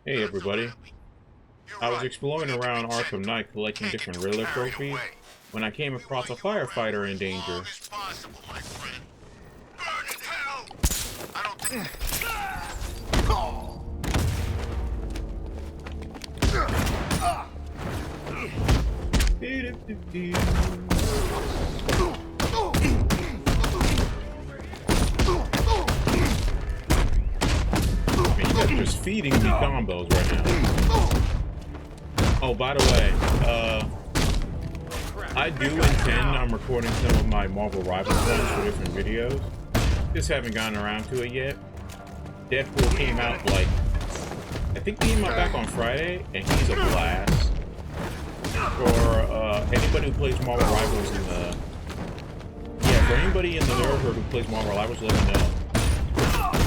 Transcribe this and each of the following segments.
Hey everybody. I was exploring around Arkham Knight collecting different Riddler trophies when I came across a firefighter in danger. Man, you guys are just feeding me combos right now. Oh, by the way, I do intend on recording some of my Marvel Rivals ones for different videos. Just haven't gotten around to it yet. Deadpool came out I think he came out back on Friday, and he's a blast. For anybody who plays Marvel Rivals for anybody in the nerd herd who plays Marvel Rivals, let me know.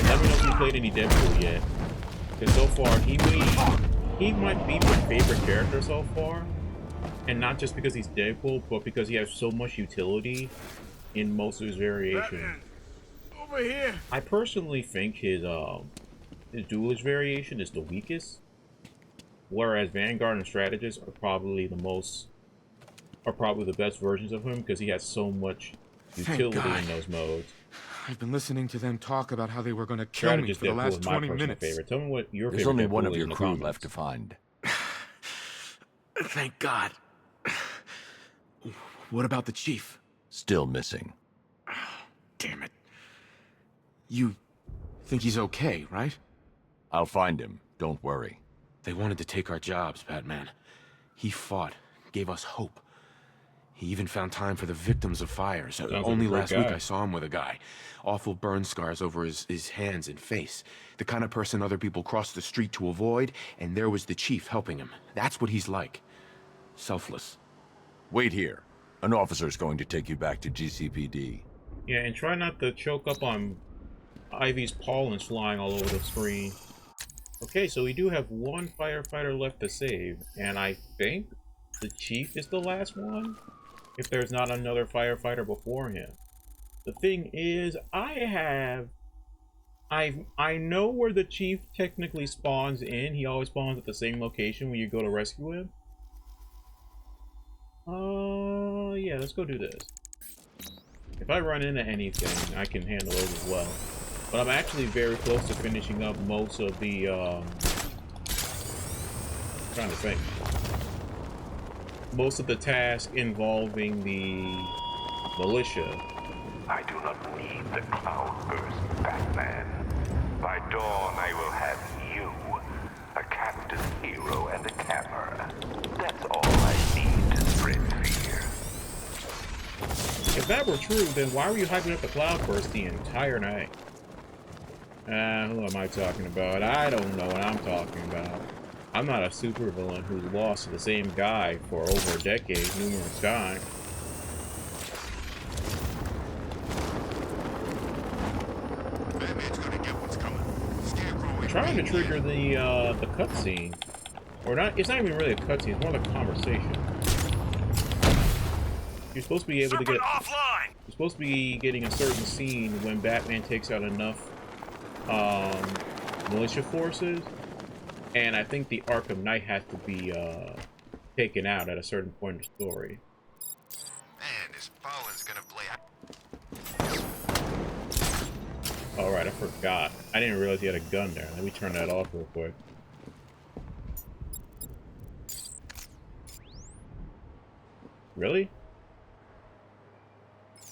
Let me know if you played any Deadpool yet. Because so far, he might be my favorite character so far. And not just because he's Deadpool, but because he has so much utility in most of his variations. Batman, over here. I personally think his duelist variation is the weakest. Whereas Vanguard and Strategist are probably the best versions of him because he has so much utility in those modes. I've been listening to them talk about how they were going to kill me for the last 20 minutes. Favorite. Tell me what your favorite. There's only one of your crew crew left to find. Thank God. What about the chief? Still missing. Damn it. You think he's okay, right? I'll find him. Don't worry. They wanted to take our jobs, Batman. He fought, gave us hope. He even found time for the victims of fires. Only last week I saw him with a guy. Awful burn scars over his hands and face. The kind of person other people cross the street to avoid, and there was the chief helping him. That's what he's like. Selfless. Wait here. An officer's going to take you back to GCPD. Yeah, and try not to choke up on Ivy's pollens flying all over the screen. Okay, so we do have one firefighter left to save, and I think the chief is the last one, if there's not another firefighter before him. The thing is, I know where the chief technically spawns in. He always spawns at the same location when you go to rescue him. Yeah, let's go do this. If I run into anything, I can handle it as well. But I'm actually very close to finishing up most of the, trying to think. Most of the tasks involving the militia. I do not need the cloudburst, Batman. By dawn, I will have you, a captain, hero, and a camera. That's all I need to spread fear. If that were true, then why were you hyping up the cloudburst the entire night? Who am I talking about? I don't know what I'm talking about. I'm not a supervillain who's lost to the same guy for over a decade numerous times. Batman's gonna get what's coming. Scarecrow I'm trying to trigger the cutscene. Or not, it's not even really a cutscene, it's more like a conversation. You're supposed to be able to get offline. You're supposed to be getting a certain scene when Batman takes out enough militia forces, and I think the Arkham Knight has to be taken out at a certain point in the story. Man, this pollen's gonna play. Alright, I forgot. I didn't realize he had a gun there. Let me turn that off real quick. Really?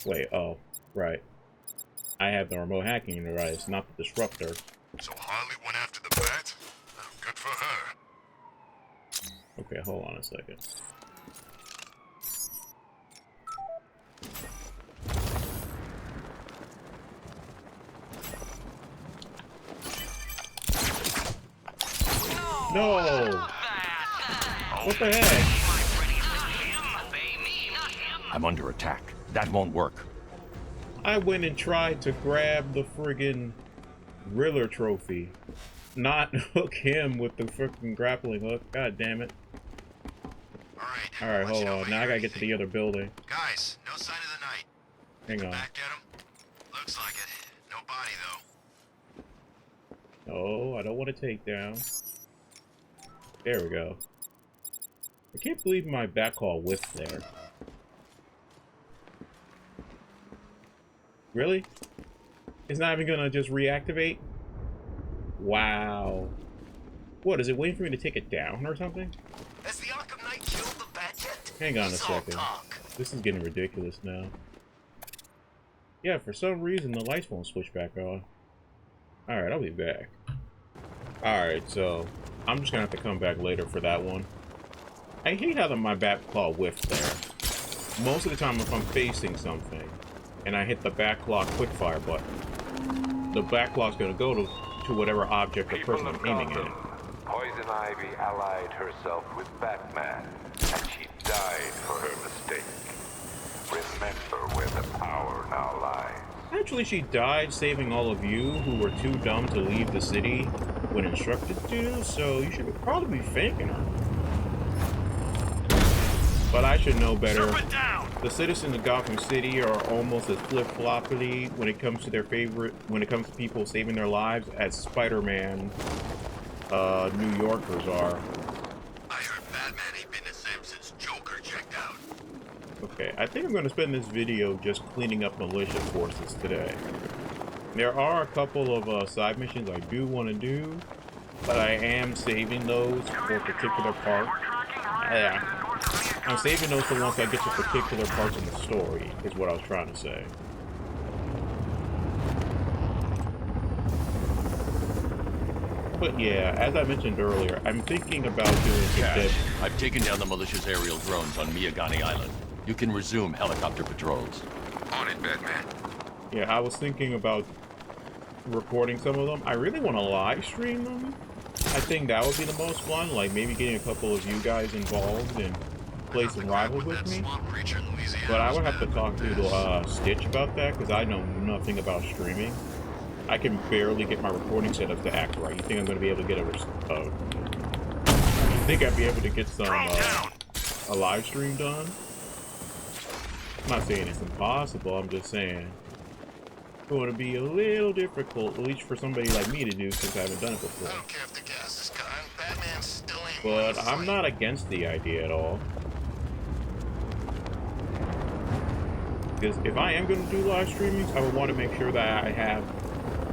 Wait, oh, right. I have the remote hacking device, not the disruptor. So Harley went after the bat? Oh, good for her. Okay, hold on a second. No! What the heck? I'm under attack. That won't work. I went and tried to grab the friggin' Riddler trophy. Not hook him with the freaking grappling hook. God damn it. Alright, hold on. Now I gotta get to the other building. Guys, no sign of the night. Hang on. Back at him? Looks like it. No body, though. Oh, I don't want to take down. There we go. I can't believe my backhaul whiffed there. Really? It's not even gonna just reactivate? Wow. What, is it waiting for me to take it down or something? Has the Arkham Knight killed the bat yet? Hang on a He's all second. talk. This is getting ridiculous now. Yeah, for some reason the lights won't switch back on. Alright, I'll be back. Alright, so I'm just gonna have to come back later for that one. I hate how my back claw whiffed there. Most of the time if I'm facing something and I hit the back claw quickfire button, the back claw's gonna go to whatever object or person I'm aiming at. Poison Ivy allied herself with Batman, and she died for her mistake. Remember where the power now lies. Actually, she died saving all of you who were too dumb to leave the city when instructed to, so you should probably be thanking her. But I should know better. The citizens of Gotham City are almost as flip-floppy when it comes to people saving their lives as Spider-Man New Yorkers are. I heard Batman ain't been the same since Joker checked out. Okay, I think I'm going to spend this video just cleaning up militia forces today. There are a couple of side missions I do want to do, but I am saving those for a particular part. Yeah, I'm saving those for once I get to particular parts of the story, is what I was trying to say. But yeah, as I mentioned earlier, I'm thinking about doing some Cash, I've taken down the militia's aerial drones on Miyagani Island. You can resume helicopter patrols. On it, Batman. Yeah, I was thinking about recording some of them. I really want to live stream them. I think that would be the most fun, like maybe getting a couple of you guys involved and play some rivals with me. But I would have to talk to Stitch about that, because I know nothing about streaming. I can barely get my recording setup to act right. You think I'm going to be able to get you think I'd be able to get some a live stream done? I'm not saying it's impossible, I'm just saying it's going to be a little difficult, at least for somebody like me to do, since I haven't done it before. I don't care if the gas is gone. Batman still ain't. But I'm not against the idea at all. Because if I am going to do live streaming, I would want to make sure that I have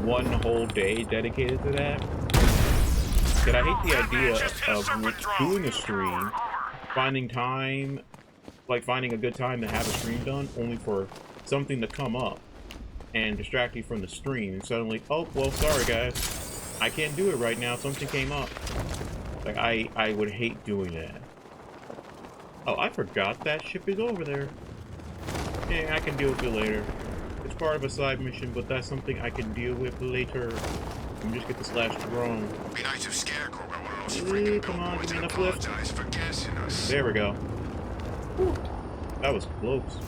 one whole day dedicated to that. Because I hate the idea of doing a stream, finding time, like finding a good time to have a stream done, only for something to come up and distract you from the stream, and suddenly, oh, well, sorry guys, I can't do it right now, something came up. Like, I would hate doing that. Oh, I forgot that ship is over there. Yeah, I can deal with it later. It's part of a side mission, but that's something I can deal with later. Let me just get this last drone. Be nice if Scarecrow got one of those Ooh, freaking come on, billboards give me and enough lift. apologize for gassing us. There we go. Whew. That was close.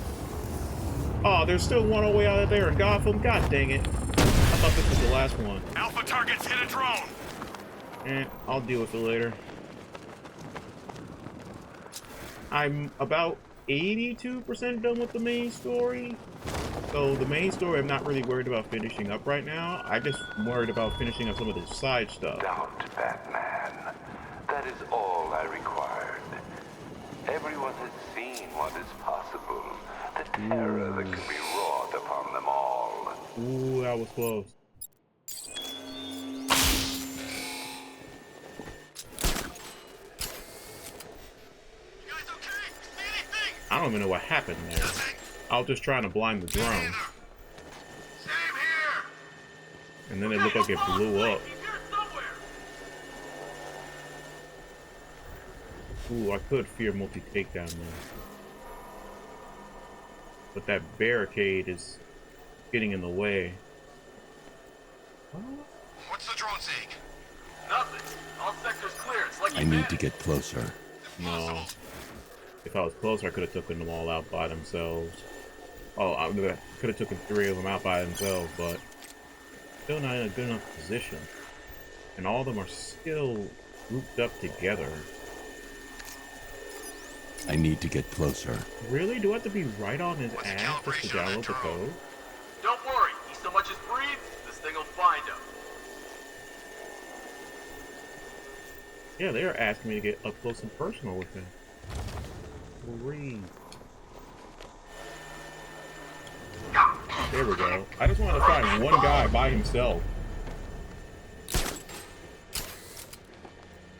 Oh, there's still one all the way out of there in Gotham. God dang it. I thought this was the last one. Alpha targets hit a drone. I'll deal with it later. I'm about 82% done with the main story. So the main story I'm not really worried about finishing up right now. I just worried about finishing up some of the side stuff. Doubt, Batman. That is all I required. Everyone has seen what is possible. The terror that can be wrought upon them all. Ooh, that was close. I don't even know what happened there. I was just trying to blind the drone. And then it looked like it blew up. Ooh, I could fear multi-takedown there. But that barricade is getting in the way. What's the drone saying? Nothing. All sectors clear. It's like I need to get closer. No. If I was closer, I could have taken them all out by themselves. Oh, I could have taken 3 of them out by themselves, but still not in a good enough position. And all of them are still grouped up together. I need to get closer. Really? Do I have to be right on his What's the ass just to calibration on that download the drone? code? Don't worry. He so much as breathes, this thing will find him. Yeah, they are asking me to get up close and personal with him. Great. There we go. I just want to find one guy by himself.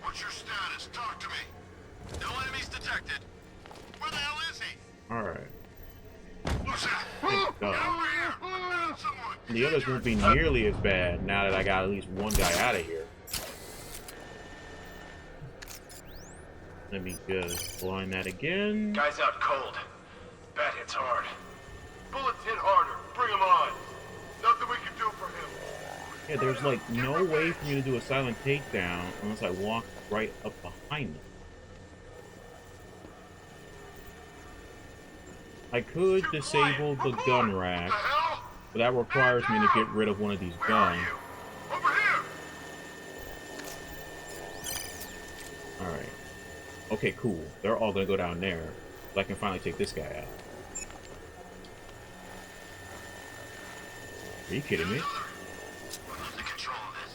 What's your status? Talk to me. No enemies detected. Where the hell is he? Alright. What's that? Thank Get God. over here. I'm doing someone. The others won't be nearly as bad now that I got at least one guy out of here. Let me just blind that again. Guy's out cold. Bat hits hard. Bullets hit harder. Bring him on. Nothing we can do for him. Yeah, there's like no way for me to do a silent takedown unless I walk right up behind them. I could disable the gun rack, What the hell? but that requires me to get rid of one of these Where are guns. you? Over here. Alright. Okay, cool. They're all gonna go down there, so I can finally take this guy out. Are you kidding me? We're losing control of this.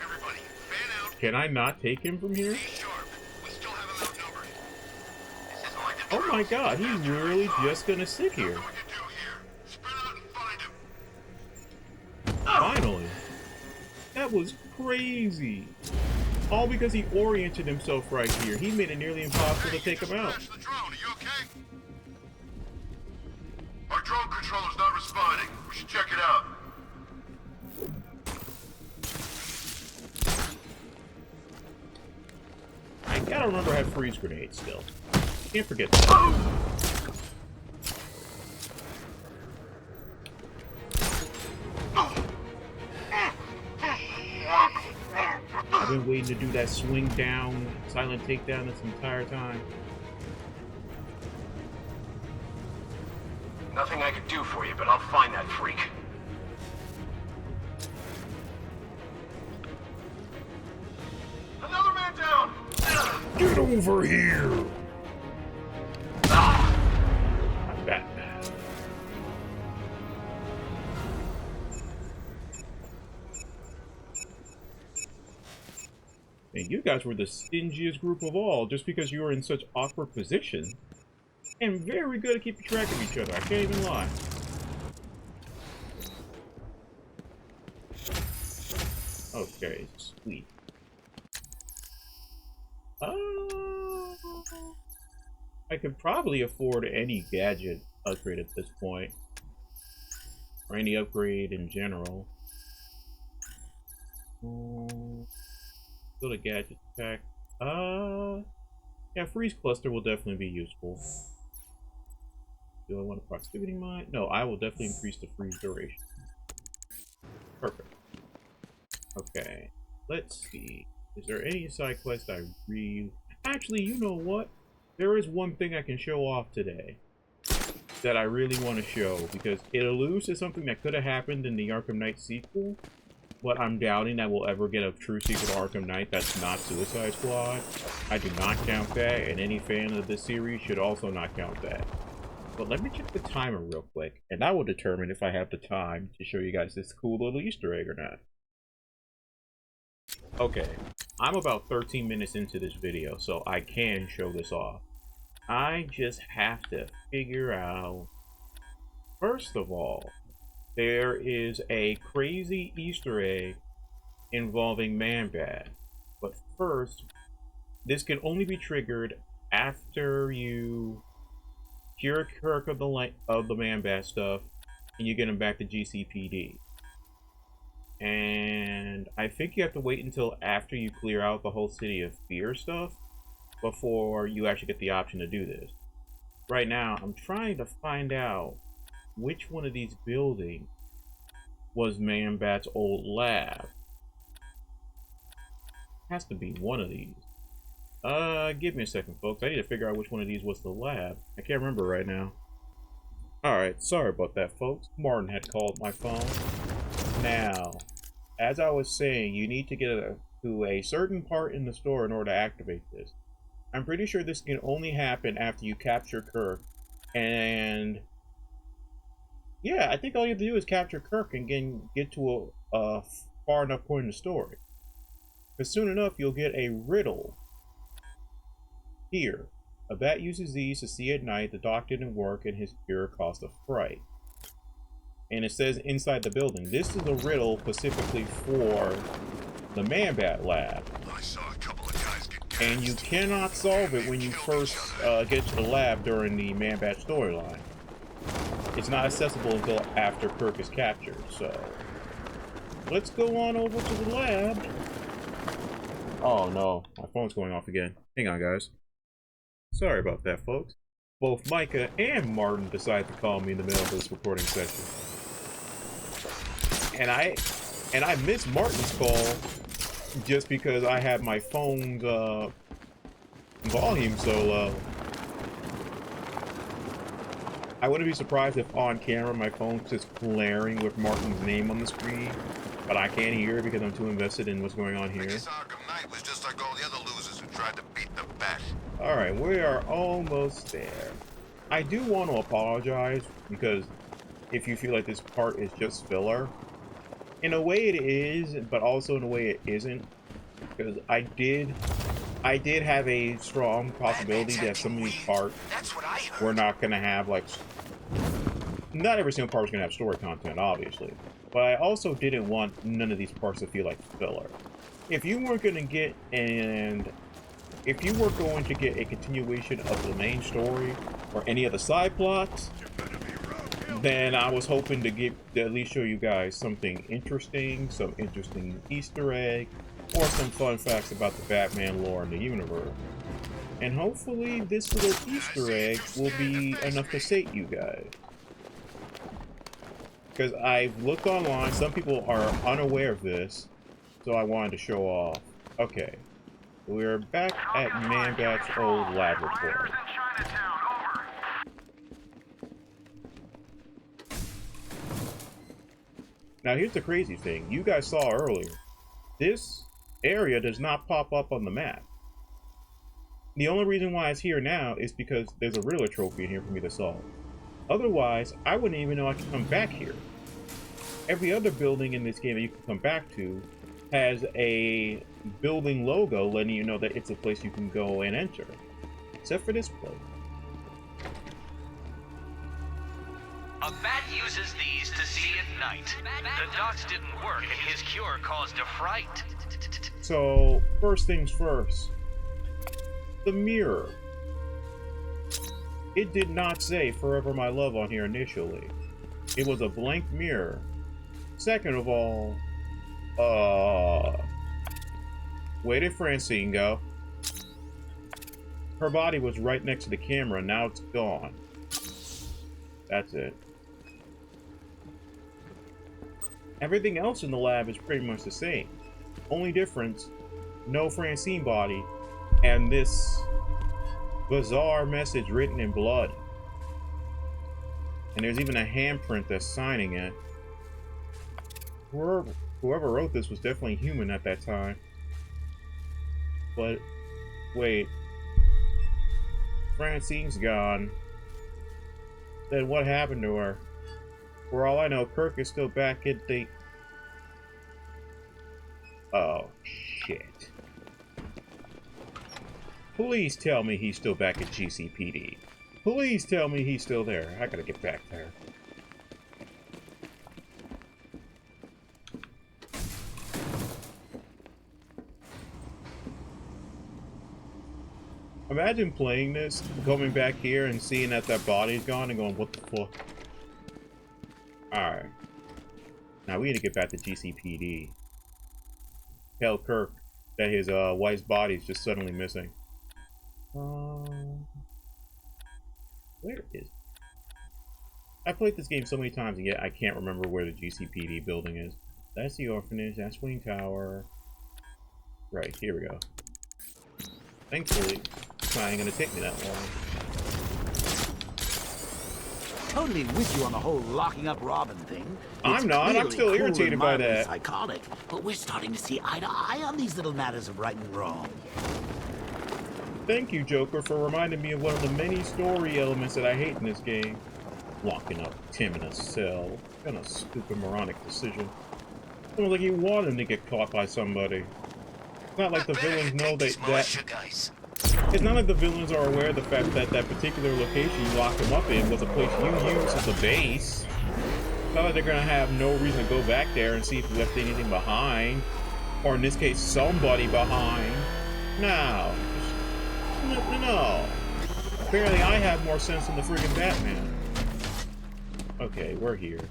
Everybody, fan out. Can I not take him from here? Be sharp. We still have him outnumbered. This isn't like the Oh my drills. god, he's really just gonna sit here. Nothing we can do here. Spread out and find him. Finally. That was crazy. All because he oriented himself right here. He made it nearly impossible to take him out. Crash the drone. Are you okay? Our drone controller's not responding. We should check it out. I gotta remember I have freeze grenades still. Can't forget that. I've been waiting to do that swing down, silent takedown this entire time. Nothing I could do for you, but I'll find that freak. Another man down! Get over here! I'm Batman. And you guys were the stingiest group of all, just because you were in such awkward positions. And very good at keeping track of each other, I can't even lie. Okay, sweet. I could probably afford any gadget upgrade at this point. Or any upgrade in general. Go to gadget pack. Yeah, freeze cluster will definitely be useful. Do I want a proximity mine? No, I will definitely increase the freeze duration. Perfect. Okay, let's see. Is there any side quest I really... Actually, you know what? There is one thing I can show off today that I really want to show, because it alludes to something that could have happened in the Arkham Knight sequel, but I'm doubting that we'll ever get a true sequel to Arkham Knight that's not Suicide Squad. I do not count that, and any fan of this series should also not count that. But let me check the timer real quick, and that will determine if I have the time to show you guys this cool little Easter egg or not. Okay, I'm about 13 minutes into this video, so I can show this off. I just have to figure out... First of all, there is a crazy Easter egg involving Man-Bat. But first, this can only be triggered after you cure Kirk of the Man-Bat stuff and you get him back to GCPD. And I think you have to wait until after you clear out the whole City of Fear stuff before you actually get the option to do this. Right now, I'm trying to find out which one of these buildings was Man-Bat's old lab. Has to be one of these. Give me a second, folks. I need to figure out which one of these was the lab. I can't remember right now. Alright, sorry about that, folks. Martin had called my phone. Now, as I was saying, you need to get to a certain part in the store in order to activate this. I'm pretty sure this can only happen after you capture Kirk. And yeah, I think all you have to do is capture Kirk and get to a far enough point in the story. Because soon enough, you'll get a riddle. Here, a bat uses these to see at night. The doc didn't work and his cure caused a fright. And it says inside the building. This is a riddle specifically for the Man-Bat lab. I saw a couple of guys get gassed. And you cannot solve it when you first get to the lab during the Man-Bat storyline. It's not accessible until after Kirk is captured, so... let's go on over to the lab. Oh no, my phone's going off again. Hang on, guys. Sorry about that, folks. Both Micah and Martin decided to call me in the middle of this recording session. And I missed Martin's call just because I had my phone's volume so low. I wouldn't be surprised if on camera my phone's just glaring with Martin's name on the screen, but I can't hear it because I'm too invested in what's going on here. This Arkham Knight was just like all the other losers who tried to beat the Bat. Alright, we are almost there. I do want to apologize because if you feel like this part is just filler, in a way it is, but also in a way it isn't, because I did have a strong possibility that some of these parts were not going to have, like, not every single part was going to have story content, obviously, but I also didn't want none of these parts to feel like filler. If you weren't going to get if you were going to get a continuation of the main story or any of the side plots, then I was hoping to at least show you guys something interesting, some interesting Easter egg, or some fun facts about the Batman lore in the universe. And hopefully this little Easter egg will be enough to sate you guys. Because I've looked online, some people are unaware of this, so I wanted to show off. Okay, we're back at Man-Bat's old laboratory. Now here's the crazy thing, you guys saw earlier, this area does not pop up on the map. The only reason why it's here now is because there's a Riddler trophy in here for me to solve. Otherwise, I wouldn't even know I could come back here. Every other building in this game that you can come back to has a building logo letting you know that it's a place you can go and enter. Except for this place. A bat uses these to see at night. The dots didn't work and his cure caused a fright. So, first things first. The mirror. It did not say Forever My Love on here initially. It was a blank mirror. Second of all, where did Francine go? Her body was right next to the camera, now it's gone. That's it. Everything else in the lab is pretty much the same. Only difference, no Francine body, and this bizarre message written in blood. And there's even a handprint that's signing it. Whoever wrote this was definitely human at that time. But, wait. Francine's gone. Then what happened to her? For all I know, Kirk is still back at the... Oh, shit. Please tell me he's still back at GCPD. Please tell me he's still there. I gotta get back there. Imagine playing this, coming back here and seeing that body's gone and going, what the fuck? Alright. Now we need to get back to GCPD. Tell Kirk that his wife's body's just suddenly missing. Where is it? I played this game so many times and yet I can't remember where the GCPD building is. That's the orphanage, that's Wayne Tower. Right, here we go. Thankfully, it's not even gonna take me that long. Totally with you on the whole locking up Robin thing. I'm not. I'm still irritated by that. Psychotic, but we're starting to see eye to eye on these little matters of right and wrong. Thank you, Joker, for reminding me of one of the many story elements that I hate in this game. Locking up Tim in a cell. Kind of stupid, moronic decision. Sounds like you want him to get caught by somebody. It's not like the villains know that guys. it's not like the villains are aware of the fact that that particular location you locked them up in was a place you used as a base. It's not like they're gonna have no reason to go back there and see if you left anything behind, or in this case, somebody behind. No. No. Apparently, I have more sense than the friggin' Batman. Okay, we're here.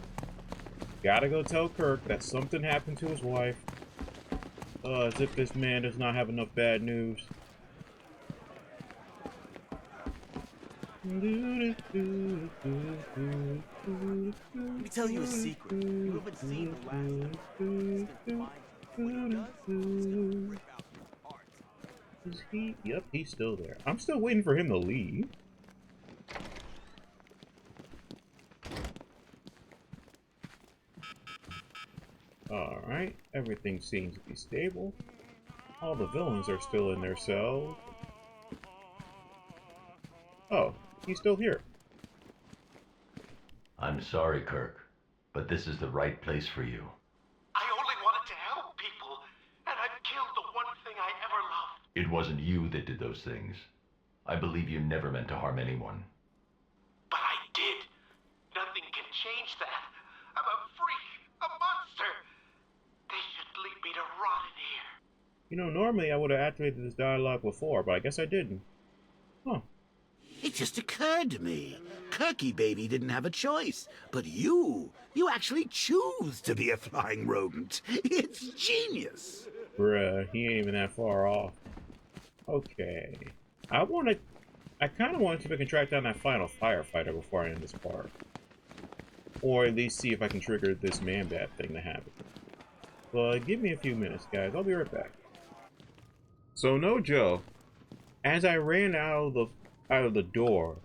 Gotta go tell Kirk that something happened to his wife. As if this man does not have enough bad news. Let me tell you a secret. You haven't seen the last Is he? Yep, he's still there. I'm still waiting for him to leave. Alright, everything seems to be stable. All the villains are still in their cells. Oh, he's still here. I'm sorry, Kirk, but this is the right place for you. I only wanted to help people, and I've killed the one thing I ever loved. It wasn't you that did those things. I believe you never meant to harm anyone. But I did. Nothing can change that. I'm a freak, a monster. They should leave me to rot in here. You know, normally I would have activated this dialogue before, but I guess I didn't. Huh. It just occurred to me. Kirky baby didn't have a choice. But you actually choose to be a flying rodent. It's genius. Bruh, he ain't even that far off. Okay. I kind of want to see if I can track down that final firefighter before I end this part. Or at least see if I can trigger this man-bat thing to happen. But give me a few minutes, guys. I'll be right back. So, no joke. As I ran out of the door,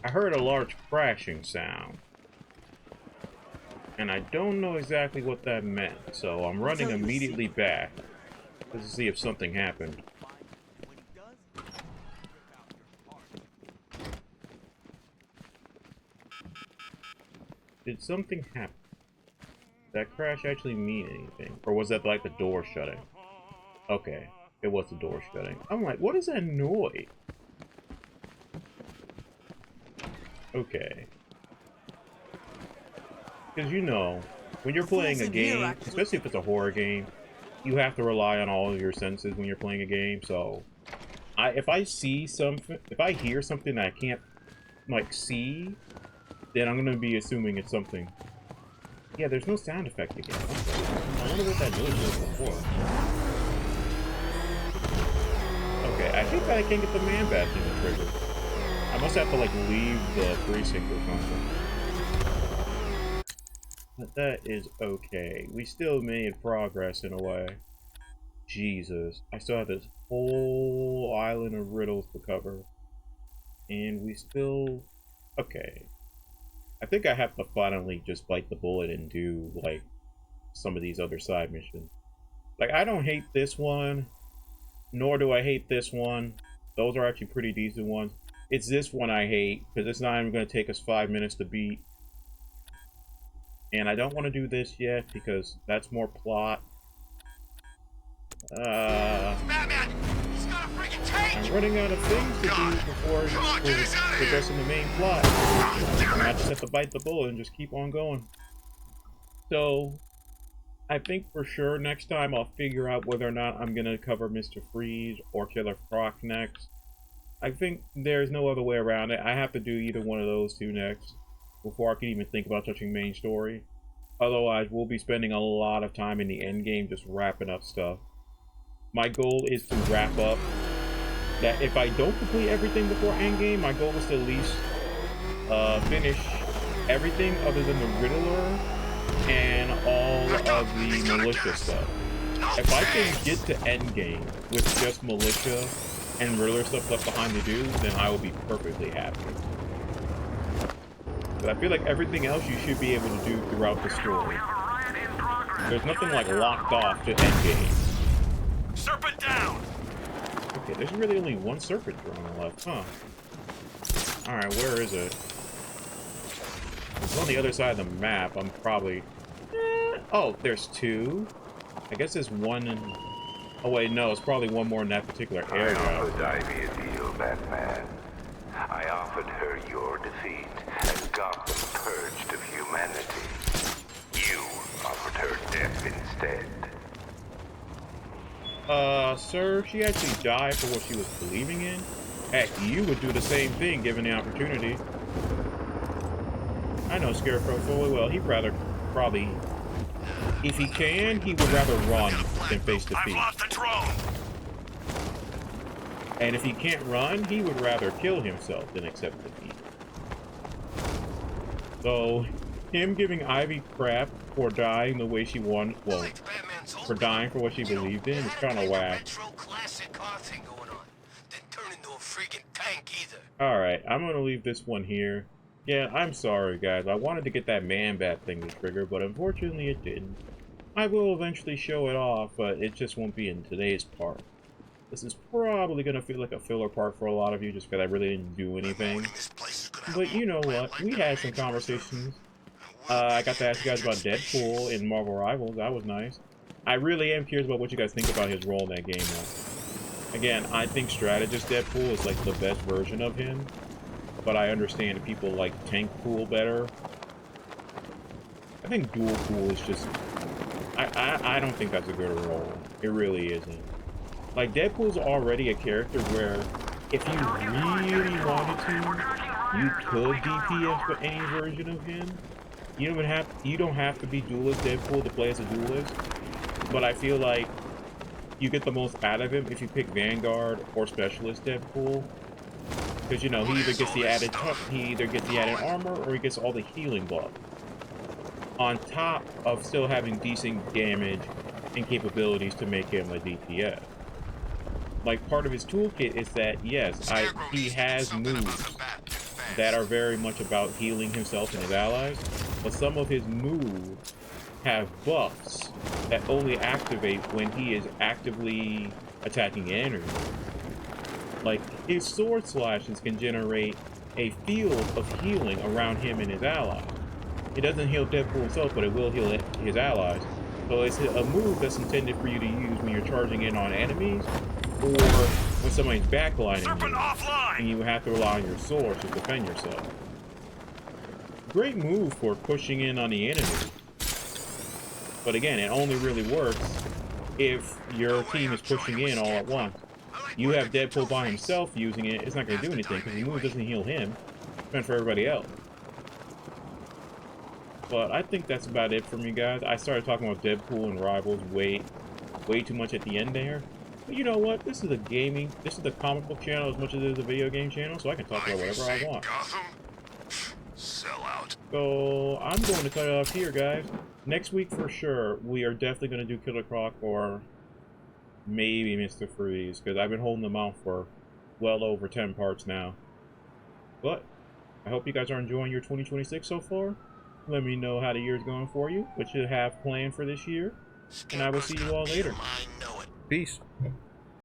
I heard a large crashing sound. And I don't know exactly what that meant, so I'm running immediately back to see if something happened. Did something happen? Did that crash actually mean anything? Or was that like the door shutting? Okay, it was the door shutting. I'm like, what is that noise? Okay. Because you know, when you're playing a game, especially if it's a horror game, you have to rely on all of your senses when you're playing a game. So, if I hear something that I can't like see, then I'm gonna be assuming it's something. Yeah, there's no sound effect again. I wonder what that noise was before. Okay, I think I can't get the man-bat thing to trigger. I must have to like leave the precinct or something. But that is okay. We still made progress in a way. Jesus. I still have this whole island of riddles to cover. And we still... Okay. I think I have to finally just bite the bullet and do, like, some of these other side missions. Like, I don't hate this one, nor do I hate this one. Those are actually pretty decent ones. It's this one I hate, because it's not even going to take us 5 minutes to beat. And I don't want to do this yet, because that's more plot. Batman! He's got a freaking tank! I'm running out of things to do before progressing the main plot. I just have to bite the bullet and just keep on going. So, I think for sure next time I'll figure out whether or not I'm going to cover Mr. Freeze or Killer Croc next. I think there's no other way around it. I have to do either one of those two next before I can even think about touching main story. Otherwise, we'll be spending a lot of time in the end game just wrapping up stuff. My goal is to wrap up that if I don't complete everything before endgame, my goal is to at least finish everything other than the Riddler and all of the militia stuff. If I can get to endgame with just militia and Riddler stuff left behind to do, then I will be perfectly happy. But I feel like everything else you should be able to do throughout the story. There's nothing like locked off to endgame. Serpent down! Okay, there's really only one serpent drone left, huh? Alright, where is it? It's on the other side of the map. I'm probably... Oh, there's two. I guess there's one in... Oh wait, no, it's probably one more in that particular area. I offered Ivy a deal, Batman. I offered her your defeat and Gotham purged of humanity. You offered her death instead. Sir, she actually died for what she was believing in. Heck, you would do the same thing given the opportunity. I know Scarecrow fully well. He'd rather probably, if he can, he would rather run than face defeat. I've lost the drone. And if he can't run, he would rather kill himself than accept defeat. So, him giving Ivy crap for dying the way she wanted, well, for dying for what she believed in, is kind of whack. Alright, I'm gonna leave this one here. Yeah, I'm sorry, guys. I wanted to get that Man-Bat thing to trigger, but unfortunately it didn't. I will eventually show it off, but it just won't be in today's part. This is probably going to feel like a filler part for a lot of you, just because I really didn't do anything. But you know what? We had some conversations. I got to ask you guys about Deadpool in Marvel Rivals. That was nice. I really am curious about what you guys think about his role in that game, though. Again, I think Strategist Deadpool is like the best version of him. But I understand that people like Tank Pool better. I think Dual Pool is just... I don't think that's a good role. It really isn't. Like, Deadpool's already a character where, if you really wanted to, you could DPS for any version of him. You don't have to be Duelist Deadpool to play as a Duelist. But I feel like you get the most out of him if you pick Vanguard or Specialist Deadpool. Because, you know, he either gets the added armor or he gets all the healing buff. On top of still having decent damage and capabilities to make him a DPS. Like, part of his toolkit is that, yes, he has moves that are very much about healing himself and his allies, but some of his moves have buffs that only activate when he is actively attacking enemies. Like, his sword slashes can generate a field of healing around him and his allies. It doesn't heal Deadpool himself, but it will heal his allies. So it's a move that's intended for you to use when you're charging in on enemies, or when somebody's backlining you, and you have to rely on your sword to defend yourself. Great move for pushing in on the enemy. But again, it only really works if your team is pushing in all at once. You have Deadpool by himself using it, it's not going to do anything, because the move doesn't heal him. It's meant for everybody else. But I think that's about it from you guys. I started talking about Deadpool and Rivals way too much at the end there. But you know what? This is a comic book channel as much as it is a video game channel, so I can talk about whatever I want. So I'm going to cut it off here, guys. Next week for sure, we are definitely going to do Killer Croc or maybe Mr. Freeze, because I've been holding them out for well over 10 parts now. But I hope you guys are enjoying your 2026 so far. Let me know how the year's going for you, what you have planned for this year, and I will see you all later. Peace.